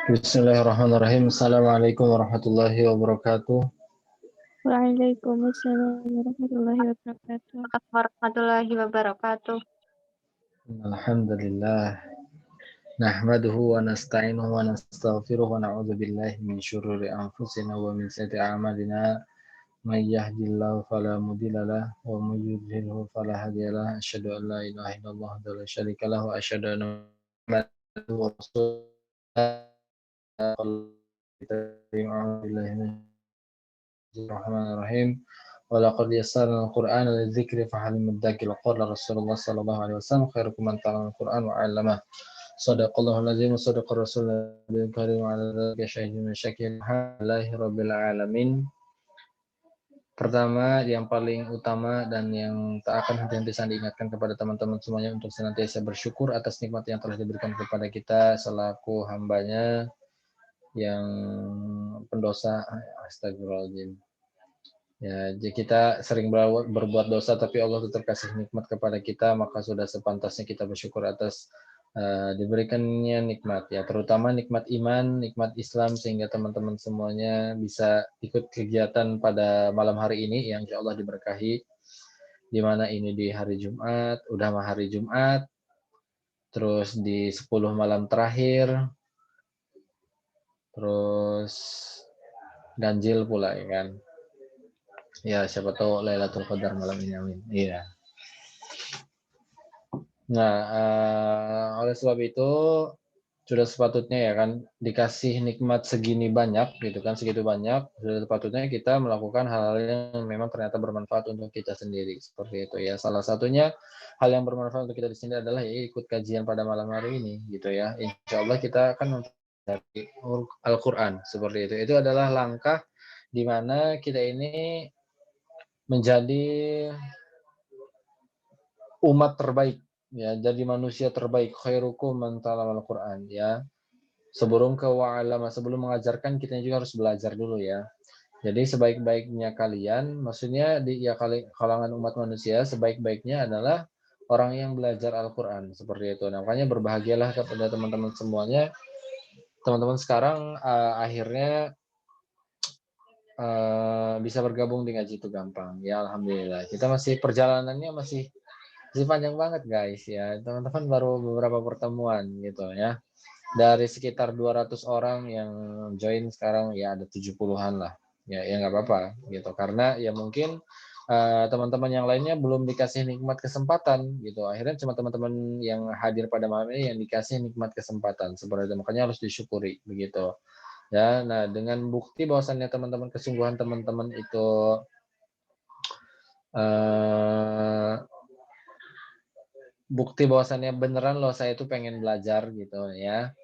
Bismillahirrahmanirrahim. Assalamualaikum warahmatullahi wabarakatuh. Waalaikumsalam warahmatullahi wabarakatuh. Warahmatullahi wabarakatuh. Alhamdulillah. Nahmaduhu wa nasta'inuhu wa nastaghfiruhu wa na'udzu billahi min syururi anfusina wa min sayyiati a'malina. May yahdihillahu fala mudilla lahu wa may yudlilhu fala hadiya lahu. Asyhadu an la ilaha illallah wa la syarika lahu wa asyhadu anna Muhammadan rasulullah. Bismillahirrahmanirrahim. Walaqad yassarna al-Qur'ana lidzikri fahal min muddakir. Qala Rasulullah sallallahu alaihi wasallam khairukum man ta'allama al-Qur'an wa 'allama. Shadaqallahul azim wa sadaqa rasulul karim wa 'ala dzalika syahidun syakir. Alhamdulillahi rabbil alamin. Pertama, yang paling utama dan yang tak akan henti-hentisan diingatkan kepada teman-teman semuanya untuk senantiasa bersyukur atas nikmat yang telah diberikan kepada kita selaku hambanya yang pendosa. Astagfirullahaladzim. Ya, jika kita sering berbuat dosa tapi Allah tetap kasih nikmat kepada kita, maka sudah sepantasnya kita bersyukur atas diberikannya nikmat, ya, terutama nikmat iman, nikmat Islam, sehingga teman-teman semuanya bisa ikut kegiatan pada malam hari ini yang insya Allah diberkahi, di mana ini di hari Jumat, udah hari Jumat, terus di 10 malam terakhir, terus ganjil pula, ya kan. Ya, siapa tahu Lailatul Qadar malam ini, amin. Iya. Nah, oleh sebab itu sudah sepatutnya, ya kan, dikasih nikmat segini banyak, gitu kan, segitu banyak, sudah sepatutnya kita melakukan hal-hal yang memang ternyata bermanfaat untuk kita sendiri, seperti itu ya. Salah satunya hal yang bermanfaat untuk kita di sini adalah ya, ikut kajian pada malam hari ini, gitu ya. Insya Allah kita akan mempelajari Al-Quran, seperti itu. Itu adalah langkah di mana kita ini menjadi umat terbaik, ya, jadi manusia terbaik, khairukum man ta'allamal Qur'an, ya. Sebelum ke wa'alama, sebelum mengajarkan, kita juga harus belajar dulu, ya. Jadi sebaik-baiknya kalian, maksudnya di ya kalangan umat manusia, sebaik-baiknya adalah orang yang belajar Al-Qur'an, seperti itu. Nah, makanya berbahagialah kepada teman-teman semuanya. Teman-teman sekarang akhirnya bisa bergabung di ngaji itu gampang, ya, alhamdulillah. Kita masih perjalanannya masih panjang banget, guys, ya. Teman-teman baru beberapa pertemuan gitu ya. Dari sekitar 200 orang yang join sekarang ya ada 70-an lah. Ya nggak apa-apa gitu. Karena ya mungkin teman-teman yang lainnya belum dikasih nikmat kesempatan gitu. Akhirnya cuma teman-teman yang hadir pada malam ini yang dikasih nikmat kesempatan. Seperti itu, makanya harus disyukuri begitu. Ya, nah dengan bukti bahwasannya teman-teman, kesungguhan teman-teman itu bukti bahwasannya beneran loh saya itu pengen belajar gitu ya,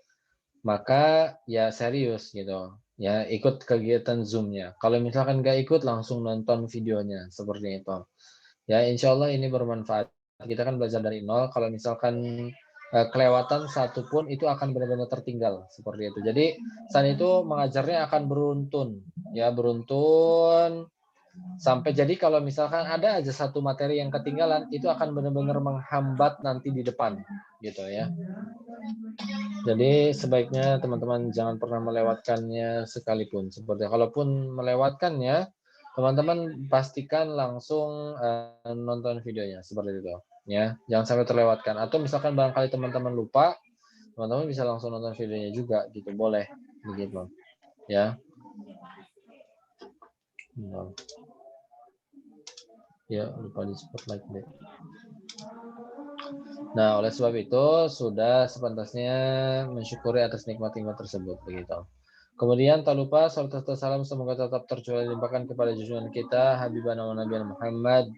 maka ya serius gitu ya, ikut kegiatan Zoom-nya. Kalau misalkan nggak ikut, langsung nonton videonya, seperti itu ya. Insya Allah ini bermanfaat. Kita kan belajar dari nol. Kalau misalkan kelewatan satu pun, itu akan benar-benar tertinggal, seperti itu. Jadi saat itu mengajarnya akan beruntun ya, beruntun sampai jadi kalau misalkan ada aja satu materi yang ketinggalan, itu akan benar-benar menghambat nanti di depan gitu ya. Jadi sebaiknya teman-teman jangan pernah melewatkannya sekalipun. Seperti kalaupun melewatkannya, teman-teman pastikan langsung nonton videonya, seperti itu ya. Jangan sampai terlewatkan. Atau misalkan barangkali teman-teman lupa, teman-teman bisa langsung nonton videonya juga gitu, boleh begitu ya. Ya, lupa di spotlight deh. Nah, oleh sebab itu sudah sepantasnya mensyukuri atas nikmat-nikmat tersebut begitu. Kemudian tak lupa salat serta salam semoga tetap tercurah limpahkan kepada junjungan kita Habibana wa Nabiyana Muhammad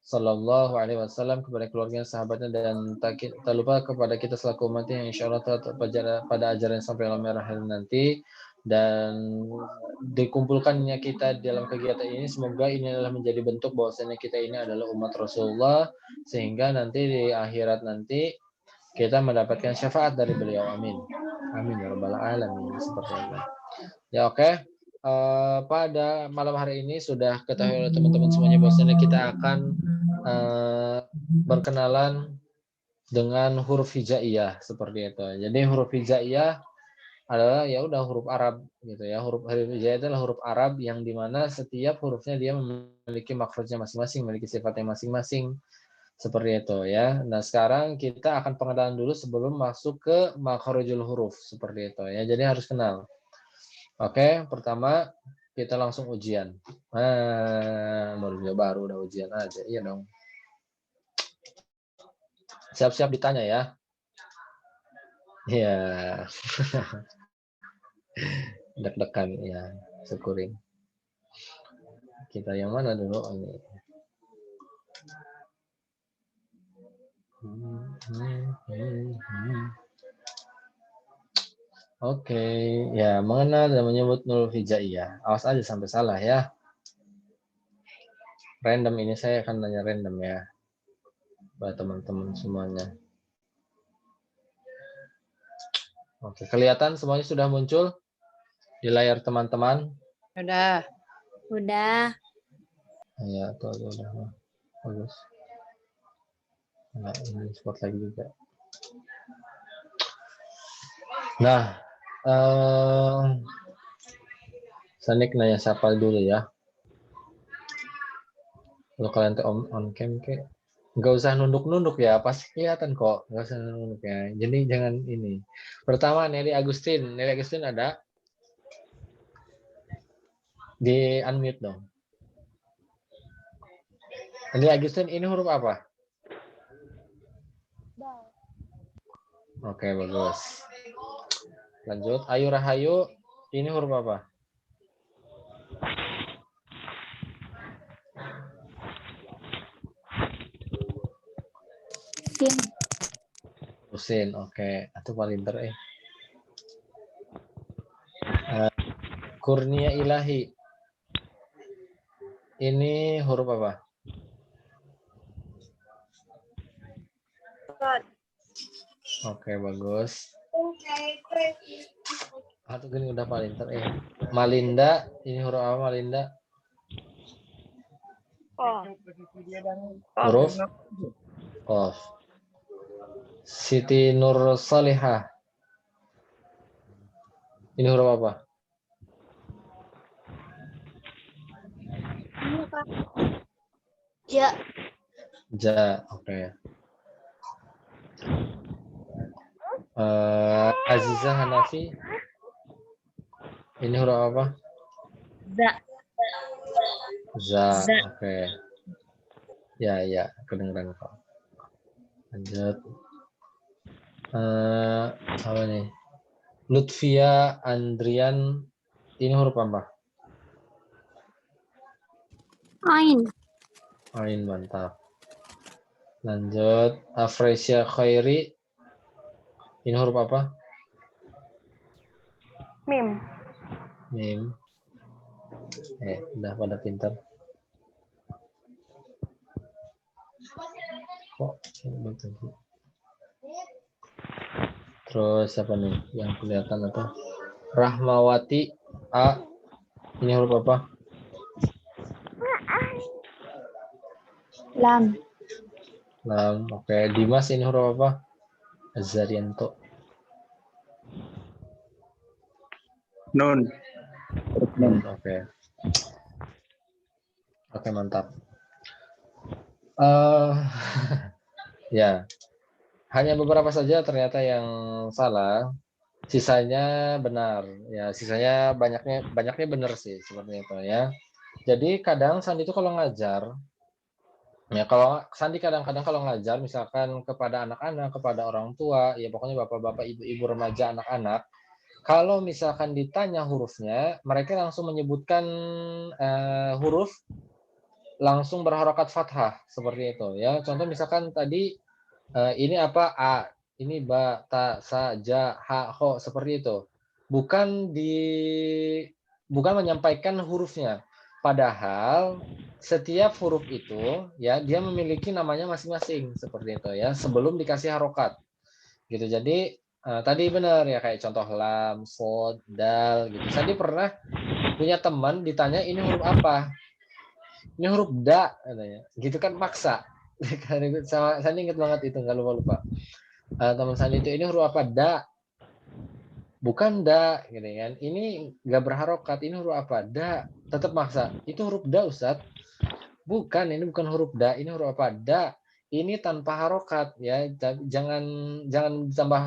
sallallahu alaihi wasallam, kepada keluarga, sahabatnya, dan tak lupa kepada kita selaku umatnya yang insyaallah tetap pada ajaran sampai akhir nanti. Dan dikumpulkannya kita dalam kegiatan ini, semoga ini adalah menjadi bentuk bahwasanya kita ini adalah umat Rasulullah, sehingga nanti di akhirat nanti kita mendapatkan syafaat dari beliau, amin amin ya rabbal alamin, seperti itu ya. Oke. Pada malam hari ini sudah ketahui oleh teman-teman semuanya bahwasanya kita akan berkenalan dengan huruf hijaiyah seperti itu. Jadi huruf hijaiyah adalah ya udah huruf Arab gitu ya. Huruf hijaiyah adalah huruf Arab yang dimana setiap hurufnya dia memiliki makhrajnya masing-masing, memiliki sifatnya masing-masing. Seperti itu ya. Nah, sekarang kita akan pengenalan dulu sebelum masuk ke makhrajul huruf seperti itu ya. Jadi harus kenal. Oke, pertama kita langsung ujian. Baru udah ujian aja. Iya dong. Siap-siap ditanya ya. Iya. Deg-degan ya, syukurin. Kita yang mana dulu ini? Oke, ya mengenal dan menyebut nurul hijaiyah. Awas aja sampai salah ya. Random ini saya akan nanya random ya. Buat teman-teman semuanya. Oke, kelihatan semuanya sudah muncul di layar teman-teman? Udah. Ya, itu udah. Bagus. Nah, ini spot lagi juga. Nah, Sanik nanya siapa dulu ya. Kalau kalian tuh on cam kayak nggak usah nunduk-nunduk ya, pasti kelihatan kok. Nggak usah nunduk ya. Jadi jangan ini. Pertama Nelly Agustin. Nelly Agustin ada? Di unmute dong. Nelly Agustin ini huruf apa? Oke, bagus. Lanjut. Ayu Rahayu, ini huruf apa? Sin. Usin, oke. Atau paling ter Kurnia Ilahi. Ini huruf apa? Oke, bagus. Atau gini udah paling ter Malinda, ini huruf apa Malinda? Huruf Qaf. Siti Nur Salihah. Ini huruf apa? Ja. Ja, oke. Aziza Hanafi. Ini huruf apa? Za. Za, oke. Ya, kedengeran kok. Lanjut. Apa nih? Lutfia Andrian, ini huruf apa? Ain. Ain, mantap. Lanjut. Afresia Khairi, ini huruf apa? Mim. Mim. Udah pada pintar. Kok terus apa nih yang kelihatan apa? Rahmawati A, ini huruf apa? Lam. Lam, oke. Dimas, ini huruf apa? Azarianto. Nun. Oke. Oke, mantap. Ya, hanya beberapa saja ternyata yang salah. Sisanya benar. Ya, sisanya banyaknya benar sih seperti itu ya. Jadi kadang Sandi itu kalau ngajar, ya kalau Sandi kadang-kadang kalau ngajar misalkan kepada anak-anak, kepada orang tua, ya pokoknya bapak-bapak, ibu-ibu remaja, anak-anak, kalau misalkan ditanya hurufnya, mereka langsung menyebutkan huruf langsung berharokat fathah seperti itu ya. Contoh misalkan tadi ini apa A, ini ba, ta, sa, ja, ha, ho seperti itu. Bukan menyampaikan hurufnya. Padahal setiap huruf itu ya dia memiliki namanya masing-masing seperti itu ya sebelum dikasih harokat. Gitu. Jadi tadi benar ya kayak contoh lam, sod, dal gitu. Tadi pernah punya teman ditanya ini huruf apa? Ini huruf da katanya. Gitu kan maksa. Sama Sandi ingat banget itu, nggak lupa. Teman Sandi itu ini huruf apa? Da. Bukan da, gitu kan. Ini nggak berharokat, ini huruf apa? Da. Tetap maksa. Itu huruf da, Ustaz. Bukan, ini bukan huruf da, ini huruf apa? Da. Ini tanpa harokat ya. Jangan ditambah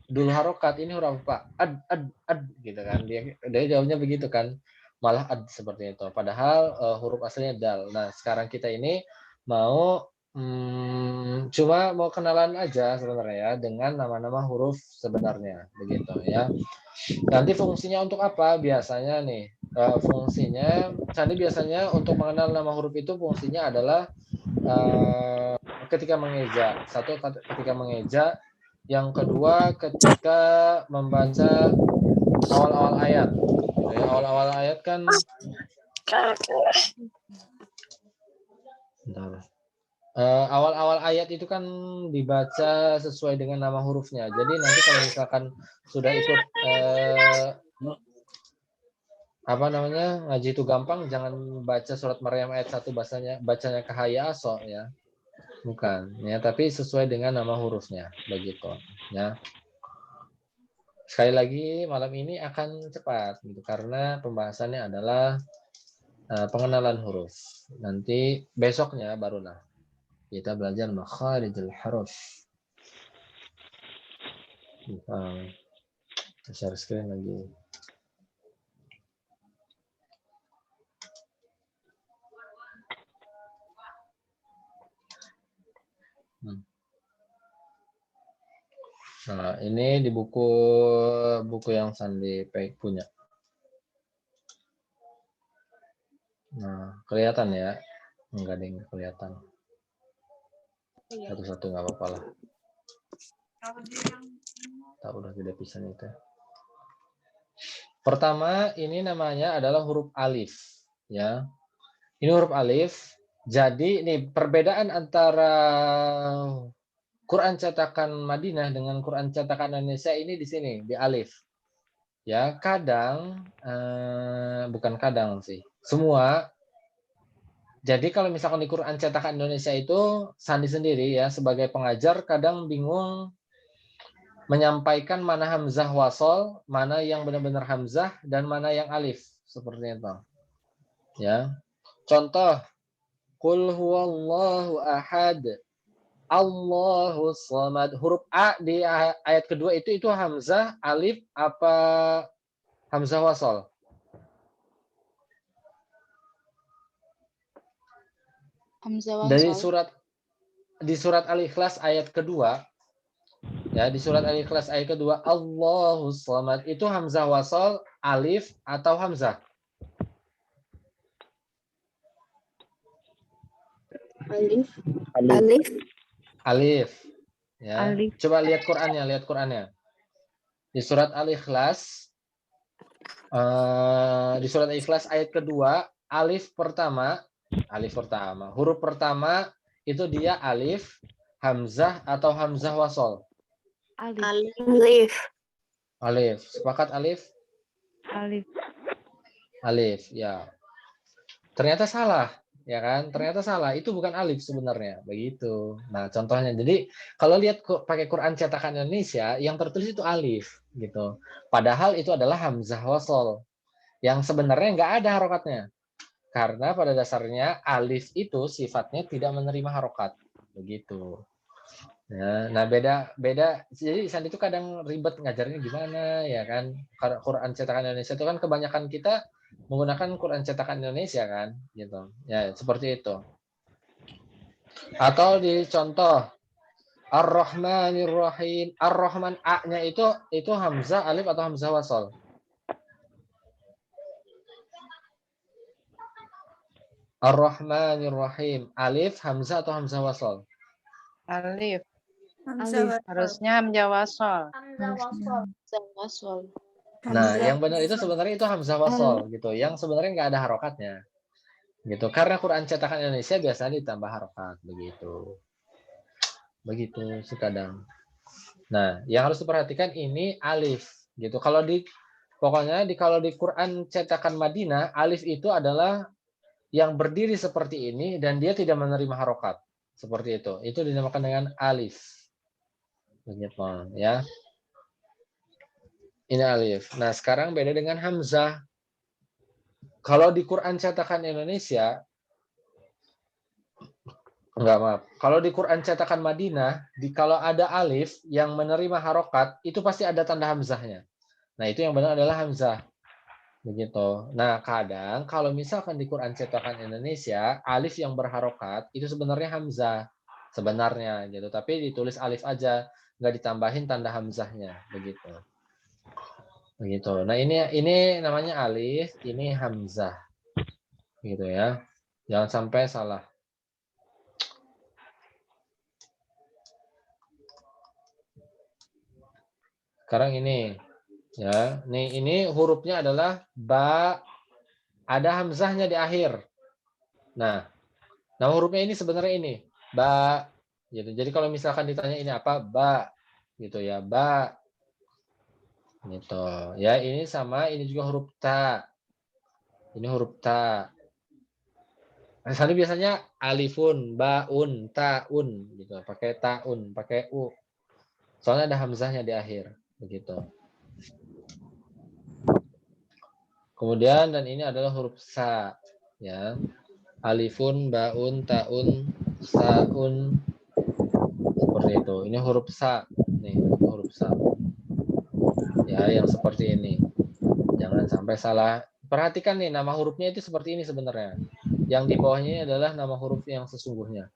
dulu harokat. Ini huruf apa? Ad gitu kan. Dia jawabnya begitu kan. Malah ad seperti itu. Padahal huruf aslinya dal. Nah, sekarang kita ini mau cuma mau kenalan aja sebenarnya ya dengan nama-nama huruf sebenarnya begitu ya. Nanti fungsinya untuk apa? Biasanya nih fungsinya Sandi biasanya untuk mengenal nama huruf itu fungsinya adalah ketika mengeja. Satu, ketika mengeja. Yang kedua, ketika membaca awal-awal ayat. Ya, awal-awal ayat kan awal-awal ayat itu kan dibaca sesuai dengan nama hurufnya. Jadi nanti kalau misalkan sudah ikut ngaji itu gampang, jangan baca surat Maryam ayat 1 bacanya kahaya aso ya. Bukan, ya, tapi sesuai dengan nama hurufnya begitu, ya. Sekali lagi malam ini akan cepat gitu karena pembahasannya adalah pengenalan huruf. Nanti besoknya barulah kita belajar makharijul huruf. Share screen lagi. Nah, ini di buku yang Sandi punya. Nah, kelihatan ya? Enggak ada yang kelihatan. Satu-satu nggak apa-apa lah. Tak udah tidak bisa nih itu. Pertama, ini namanya adalah huruf alif, ya. Ini huruf alif. Jadi, ini perbedaan antara Quran cetakan Madinah dengan Quran cetakan Indonesia ini di sini, di alif. Ya, kadang bukan kadang sih. Semua. Jadi kalau misalkan di Quran cetakan Indonesia itu Sandi sendiri ya sebagai pengajar kadang bingung menyampaikan mana hamzah wasol, mana yang benar-benar hamzah dan mana yang alif seperti itu. Ya. Contoh, qul huwallahu ahad. Allahu samad. Huruf A di ayat kedua itu hamzah, alif, apa hamzah wasol? Hamzah wasol. Di surat Al-Ikhlas ayat kedua, ya di surat Al-Ikhlas ayat kedua, Allahu samad itu hamzah wasol, alif atau hamzah? Alif. Alif. Alif. Ya. Alif. Coba lihat Qur'annya. Di surat Al-Ikhlas ayat kedua, huruf pertama itu dia alif, hamzah atau hamzah wasol? Alif. Alif. Sepakat alif? Alif. Alif, ya. Ternyata salah. Ya kan, ternyata salah. Itu bukan alif sebenarnya, begitu. Nah, contohnya, jadi kalau lihat pakai Quran cetakan Indonesia, yang tertulis itu alif, gitu. Padahal itu adalah hamzah wasol, yang sebenarnya nggak ada harokatnya, karena pada dasarnya alif itu sifatnya tidak menerima harokat, begitu. Ya, nah beda. Jadi Sandi itu kadang ribet ngajarnya gimana, ya kan? Karena Quran cetakan Indonesia itu kan kebanyakan kita menggunakan Quran cetakan Indonesia kan, gitu. Ya, seperti itu. Atau di contoh Ar-Rahmanir Rahim. Ar-Rahman A-nya itu hamzah, alif atau hamzah wasol? Ar-Rahmanir Rahim. Alif, hamzah atau hamzah wasol? Alif. Alif. Harusnya hamzah wasol. Hamzah wasol. Nah, yang benar itu sebenarnya itu hamzah wasol gitu. Yang sebenarnya nggak ada harokatnya. Gitu. Karena Quran cetakan Indonesia biasanya ditambah harokat begitu. Begitu sekadang. Nah, yang harus diperhatikan ini alif gitu. Kalau di Quran cetakan Madinah, alif itu adalah yang berdiri seperti ini dan dia tidak menerima harokat seperti itu. Itu dinamakan dengan alif. Begitu ya. Ini alif. Nah, sekarang beda dengan hamzah. Kalau di Quran cetakan Indonesia, enggak, maaf. Kalau di Quran cetakan Madinah, kalau ada alif yang menerima harokat, itu pasti ada tanda hamzahnya. Nah, itu yang benar adalah hamzah. Begitu. Nah, kadang kalau misalkan di Quran cetakan Indonesia, alif yang berharokat, itu sebenarnya hamzah. Sebenarnya, gitu. Tapi ditulis alif aja, nggak ditambahin tanda hamzahnya. Begitu. Begitu. Nah, ini namanya alif, ini hamzah. Gitu ya. Jangan sampai salah. Sekarang ini ya, ini hurufnya adalah ba, ada hamzahnya di akhir. Nah, nama hurufnya ini sebenarnya ini ba gitu. Jadi kalau misalkan ditanya ini apa, ba gitu ya, ba gitu. Ya, ini sama, ini juga huruf ta. Ini huruf ta. Misalnya biasanya alifun, baun, taun gitu, pakai taun, pakai u. Soalnya ada hamzahnya di akhir, begitu. Kemudian dan ini adalah huruf sa, ya. Alifun, baun, taun, saun, seperti itu. Ini huruf sa, nih huruf sa. Ya, yang seperti ini. Jangan sampai salah. Perhatikan nih, nama hurufnya itu seperti ini sebenarnya. Yang di bawahnya adalah nama huruf yang sesungguhnya.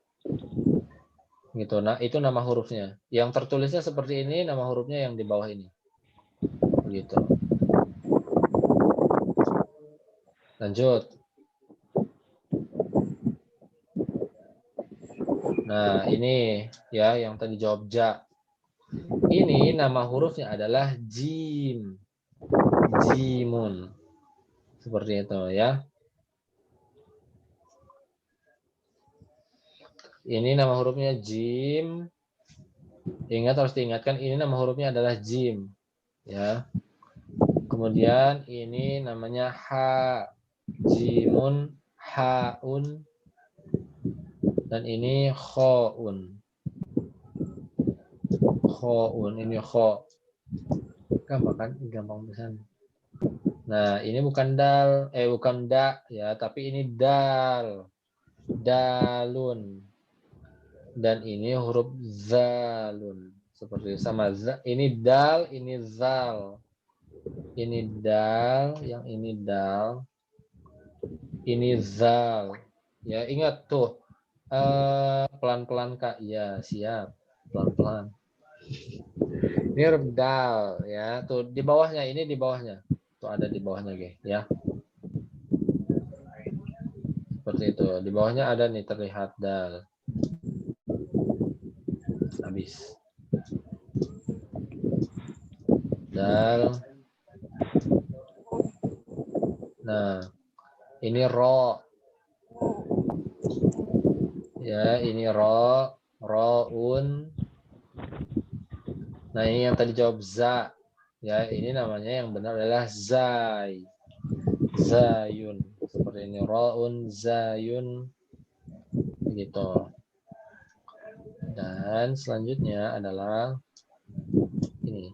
Gitu. Nah, itu nama hurufnya. Yang tertulisnya seperti ini, nama hurufnya yang di bawah ini. Gitu. Lanjut. Nah, ini ya yang tadi jawab ja. Ini nama hurufnya adalah jim. Jimun. Seperti itu ya. Ini nama hurufnya jim. Ingat, harus diingatkan ini nama hurufnya adalah jim. Ya. Kemudian ini namanya ha. Jimun, haun. Dan ini khoun. Khoun, ini kho. Gampang kan? Gampang pisan. Nah, ini bukan dal, bukan da ya, tapi ini dal. Dalun. Dan ini huruf zalun. Seperti sama ini dal, ini zal. Ini dal, yang ini dal. Ini zal. Ya, ingat tuh. Pelan-pelan Kak. Ya, siap. Pelan-pelan. Ini huruf dal ya. Tuh di bawahnya, ini di bawahnya. Tuh ada di bawahnya, ya. Seperti itu. Di bawahnya ada nih terlihat dal. Habis. Dal. Nah, ini ro. Ya, ini ro, roun. Nah, ini yang tadi jawab za. Ya, ini namanya yang benar adalah zai. Zayun. Seperti ini, roun, zayun. Begitu. Dan selanjutnya adalah ini.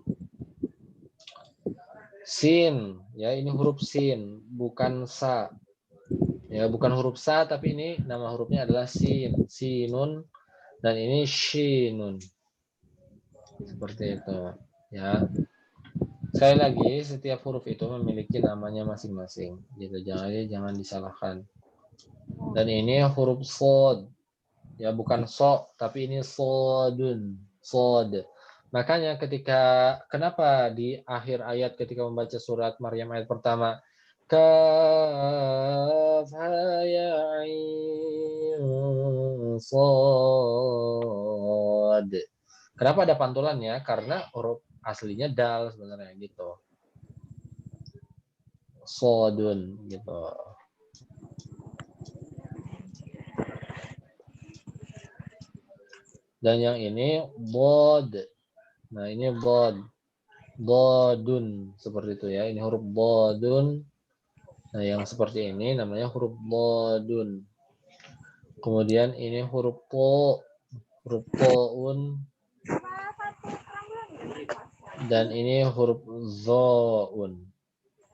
Sin. Ya, ini huruf sin, bukan sa. Ya, bukan huruf sa, tapi ini nama hurufnya adalah sin. Sinun. Dan ini shinun. Seperti itu. Ya. Sekali lagi, setiap huruf itu memiliki namanya masing-masing. Gitu. Jangan disalahkan. Dan ini huruf sod. Ya, bukan so, tapi ini sodun. Sod. Makanya kenapa di akhir ayat ketika membaca surat Maryam ayat pertama, kaf ha ya ain sod. Kenapa ada pantulannya? Karena huruf aslinya dal sebenarnya gitu. Sodun gitu. Dan yang ini bod. Nah, ini bod. Bodun seperti itu ya. Ini huruf bodun. Nah, yang seperti ini namanya huruf bodun. Kemudian ini huruf po. huruf qo'un, dan ini huruf zo'un.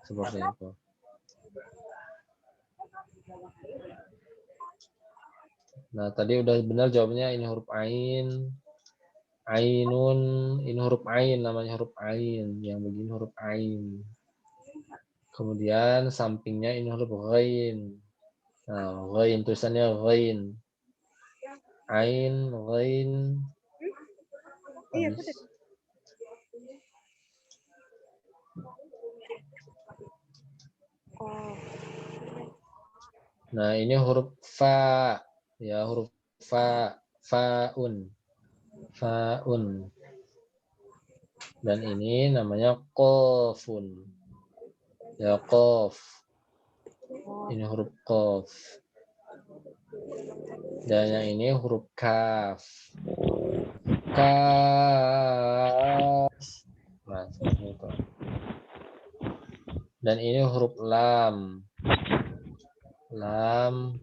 Seperti itu. Nah, tadi udah benar jawabnya, ini huruf ain, ainun, ini huruf ain, namanya huruf ain, yang begini huruf ain. Kemudian sampingnya ini huruf ghain. Nah, ghain, tulisannya ghain. Ain, ghain. Nah, ini huruf fa. Ya, huruf fa, faun. Faun. Dan ini namanya qafun. Ya, qaf. Ini huruf qaf. Dan yang ini huruf kaf. Kaf. Nah, seperti itu. Dan ini huruf lam. Lam.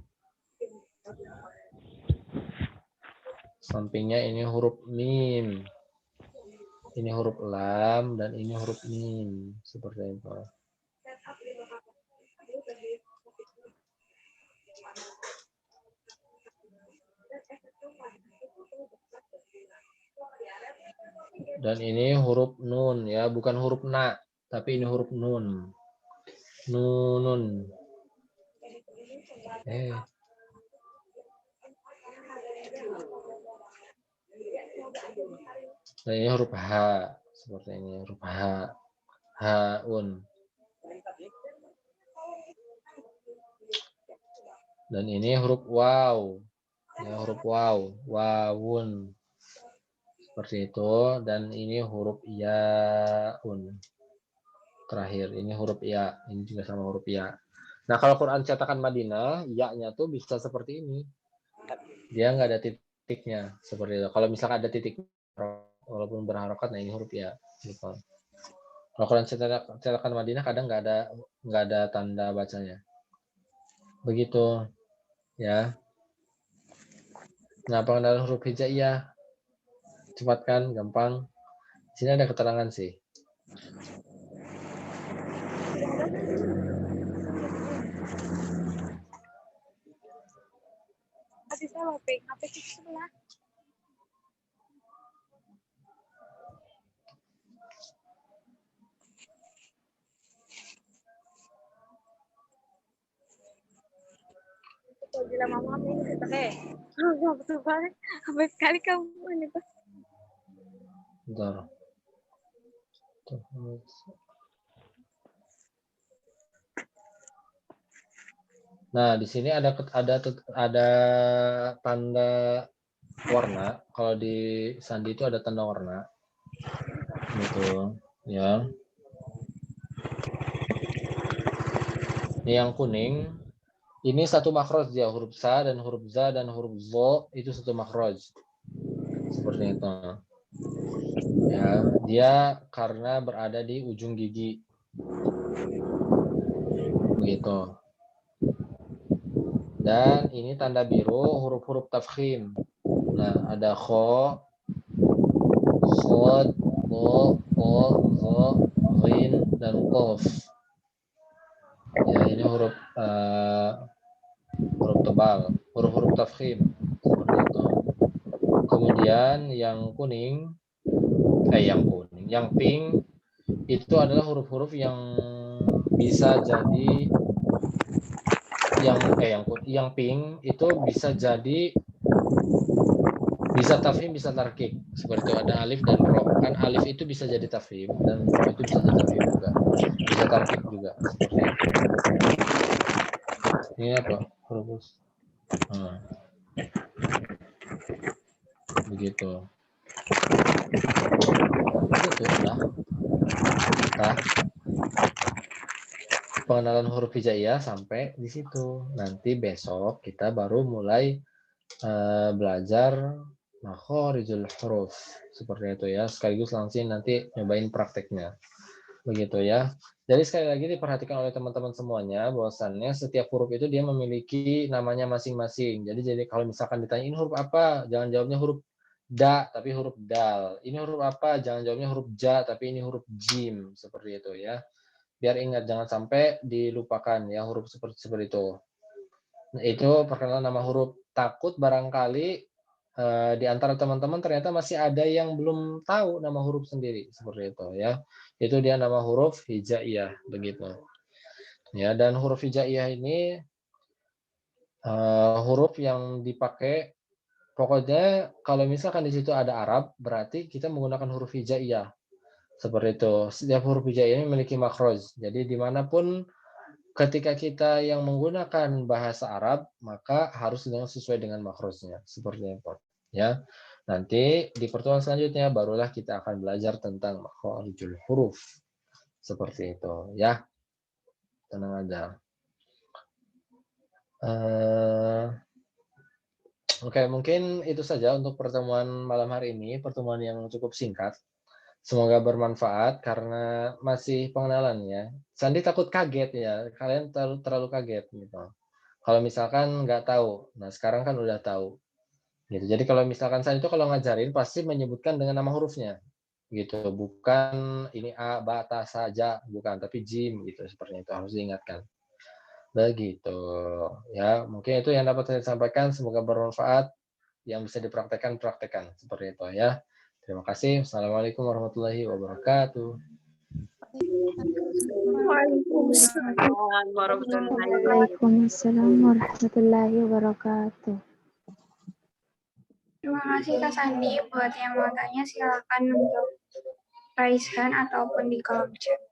Sampingnya ini huruf mim. Ini huruf lam dan ini huruf mim. Seperti itu. Dan ini huruf nun ya, bukan huruf na, tapi ini huruf nun. Nunun. Dan ini huruf H, seperti ini, huruf H, Haun. Dan ini huruf waw, ya, huruf waw, wawun. Seperti itu, dan ini huruf yaun. Terakhir, ini huruf ya, ini juga sama huruf ya. Nah, kalau Quran cetakan Madinah, ya-nya tuh bisa seperti ini. Dia nggak ada titiknya, seperti itu. Kalau misalkan ada titik, walaupun berharokat, nah ini huruf ya. Gitu. Kalau Quran cetakan Madinah kadang nggak ada tanda bacanya. Begitu, ya. Nah, pengenalan huruf hijaiyah, cepat kan, gampang. Sini ada keterangan sih. Sampai sekali kamu ini Pak. Bentar. Nah, di sini ada tanda warna. Kalau di sandi itu ada tanda warna. Gitu, ya. Ini yang kuning. Ini satu makhraj ya, huruf sa dan huruf za dan huruf zo itu satu makhraj. Seperti itu. Ya, dia karena berada di ujung gigi. Begitu. Dan ini tanda biru huruf-huruf tafkhim. Nah, ada kho, khod, bo, po, zo, ghin, dan qof. Ya, ini huruf tebal, huruf-huruf tafkhim. Seperti itu. Kemudian yang kuning, yang pink itu adalah huruf-huruf yang bisa jadi yang pink itu bisa jadi bisa tafhim bisa tarkik, seperti itu. Ada alif dan ro, kan alif itu bisa jadi tafhim dan ro itu bisa jadi tafhim juga, bisa tarkik juga, seperti itu. Ini apa huruf begitu lah. Pengenalan huruf hijaiyah sampai di situ. Nanti besok kita baru mulai belajar makhorijul huruf. Seperti itu ya. Sekaligus langsung nanti nyobain prakteknya. Begitu ya. Jadi sekali lagi diperhatikan oleh teman-teman semuanya bahwasannya setiap huruf itu dia memiliki namanya masing-masing. Jadi kalau misalkan ditanya ini huruf apa, jangan jawabnya huruf da tapi huruf dal. Ini huruf apa? Jangan jawabnya huruf ja tapi ini huruf jim seperti itu ya. Biar ingat jangan sampai dilupakan ya huruf seperti itu. Nah, itu perkenalan nama huruf. Takut barangkali di antara teman-teman ternyata masih ada yang belum tahu nama huruf sendiri seperti itu ya. Itu dia nama huruf hijaiyah begitu. Ya, dan huruf hijaiyah ini huruf yang dipakai. Pokoknya kalau misalkan di situ ada Arab, berarti kita menggunakan huruf hijaiyah. Seperti itu. Setiap huruf hijaiyah ini memiliki makhraj. Jadi dimanapun ketika kita yang menggunakan bahasa Arab, maka harus sesuai dengan makhrajnya. Seperti itu. Ya. Nanti di pertemuan selanjutnya barulah kita akan belajar tentang makhrijul huruf. Seperti itu. Ya. Tenang aja. Oke, mungkin itu saja untuk pertemuan malam hari ini, pertemuan yang cukup singkat. Semoga bermanfaat karena masih pengenalan ya. Sandi takut kaget ya, kalian terlalu kaget gitu. Kalau misalkan nggak tahu, nah sekarang kan udah tahu. Gitu. Jadi kalau misalkan Sandi itu kalau ngajarin pasti menyebutkan dengan nama hurufnya. Gitu, bukan ini A, Ba, Ta, Sa, Ja, bukan, tapi Jim gitu seperti itu harus diingatkan. Begitu. Ya, mungkin itu yang dapat saya sampaikan. Semoga bermanfaat. Yang bisa dipraktekkan, praktekkan. Seperti itu ya. Terima kasih. Assalamualaikum warahmatullahi wabarakatuh. Waalaikumsalam warahmatullahi wabarakatuh. Terima kasih Kak Sandi. Buat yang mau tanya silakan menjawab raise hand ataupun di kolom chat.